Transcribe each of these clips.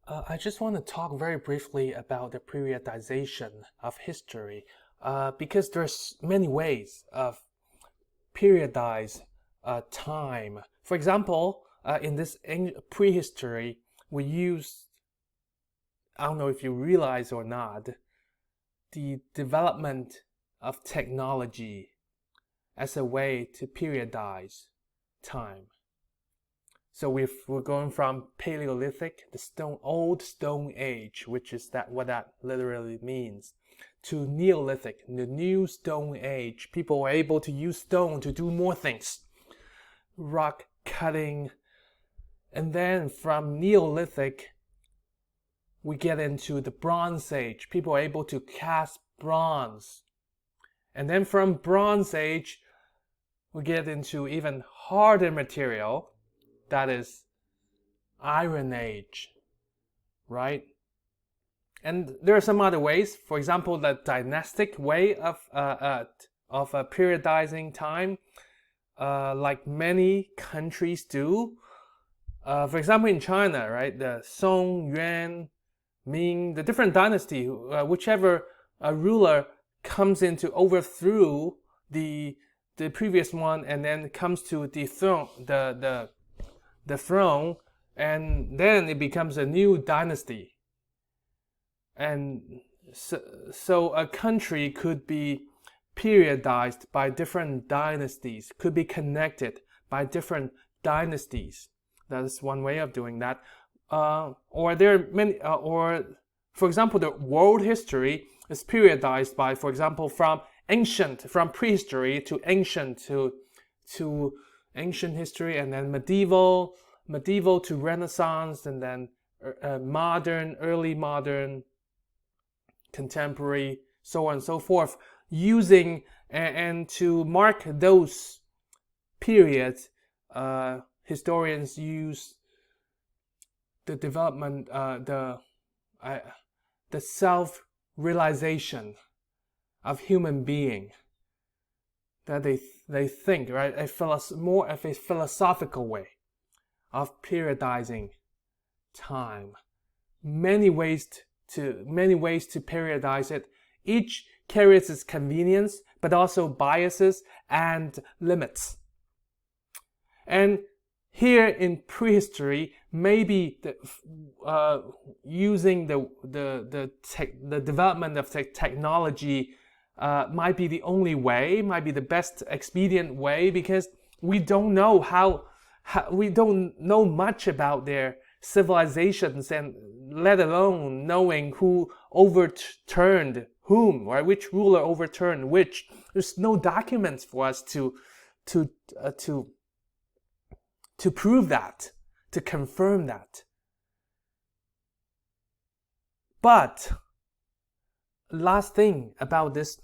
I just want to talk very briefly about the periodization of history, because there's many ways of periodize time. For example, in this prehistory, we use, I don't know if you realize or not, the development of technology as a way to periodize time. So we're going from Paleolithic, the old Stone Age, which is what that literally means, to Neolithic, the new Stone Age. People were able to use stone to do more things, rock cutting, and then from Neolithic, we get into the Bronze Age. People are able to cast bronze, and then from Bronze Age, we get into even harder material. That is Iron Age, right? And there are some other ways. For example, the dynastic way of periodizing time, like many countries do. For example, in China, right, the Song, Yuan, Ming, the different dynasty, whichever ruler comes in to overthrow the previous one, and then comes to dethrone the throne, and then it becomes a new dynasty. And so a country could be periodized by different dynasties, could be connected by different dynasties. That is one way of doing that. Or there are many, or for example, the world history is periodized by, for example, from prehistory to ancient to ancient history, and then medieval to Renaissance, and then modern, early modern, contemporary, so on and so forth, using and to mark those periods, historians use the development, the self-realization of human being, that they think, right, more of a philosophical way of periodizing time. Many ways to periodize it. Each carries its convenience, but also biases and limits. And here in prehistory, maybe using the development of technology might be the only way, might be the best expedient way, because we don't know we don't know much about their civilizations, and let alone knowing who overturned whom, right? Which ruler overturned which. There's no documents for us to prove that, to confirm that. But last thing about this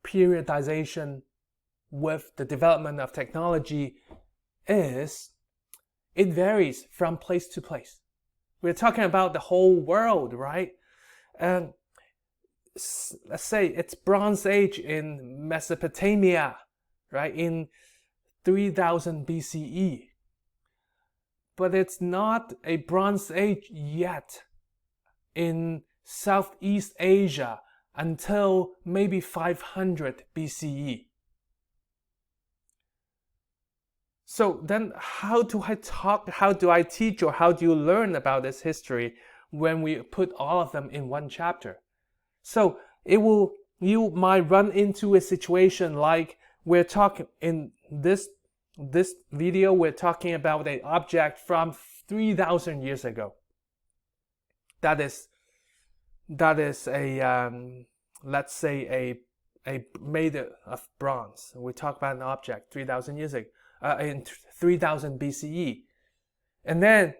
periodization with the development of technology is it varies from place to place. We're talking about the whole world, right? And let's say it's Bronze Age in Mesopotamia, right, in 3000 BCE. But it's not a Bronze Age yet in Southeast Asia until maybe 500 BCE. So then how do I teach, or how do you learn about this history when we put all of them in one chapter? So you might run into a situation like we're talking in this video, we're talking about an object from 3,000 years ago. That is a let's say a made of bronze. We talk about an object 3,000 years ago, in 3000 BCE, and then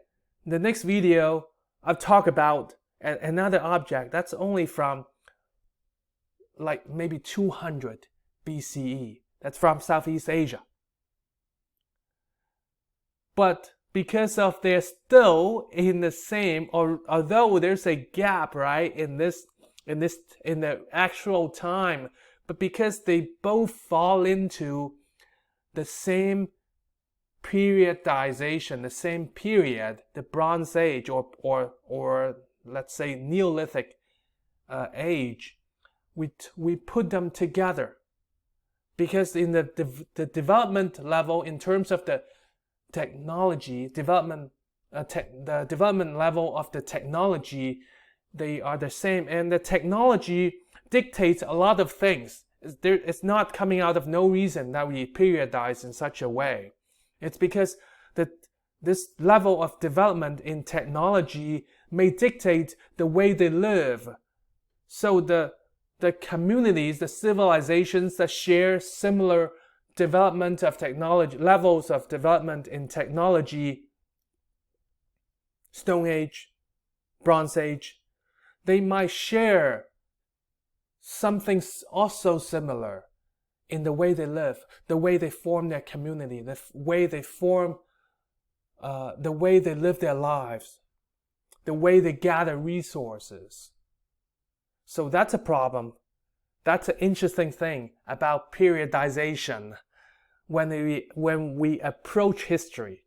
the next video I'll talk about another object that's only from like maybe 200 BCE. That's from Southeast Asia. But because of they're still in the same, or although there's a gap, right, in the actual time, but because they both fall into the same periodization, the same period, the Bronze Age or let's say Neolithic age, we put them together because in the development level, in terms of the technology development, the development level of the technology, they are the same, and the technology dictates a lot of things. It's not coming out of no reason that we periodize in such a way. It's because this level of development in technology may dictate the way they live. So the communities, the civilizations that share similar development of technology, levels of development in technology, Stone Age, Bronze Age, they might share something also similar in the way they live, the way they form their community, the way they live their lives, the way they gather resources. So that's a problem. That's an interesting thing about periodization when we approach history.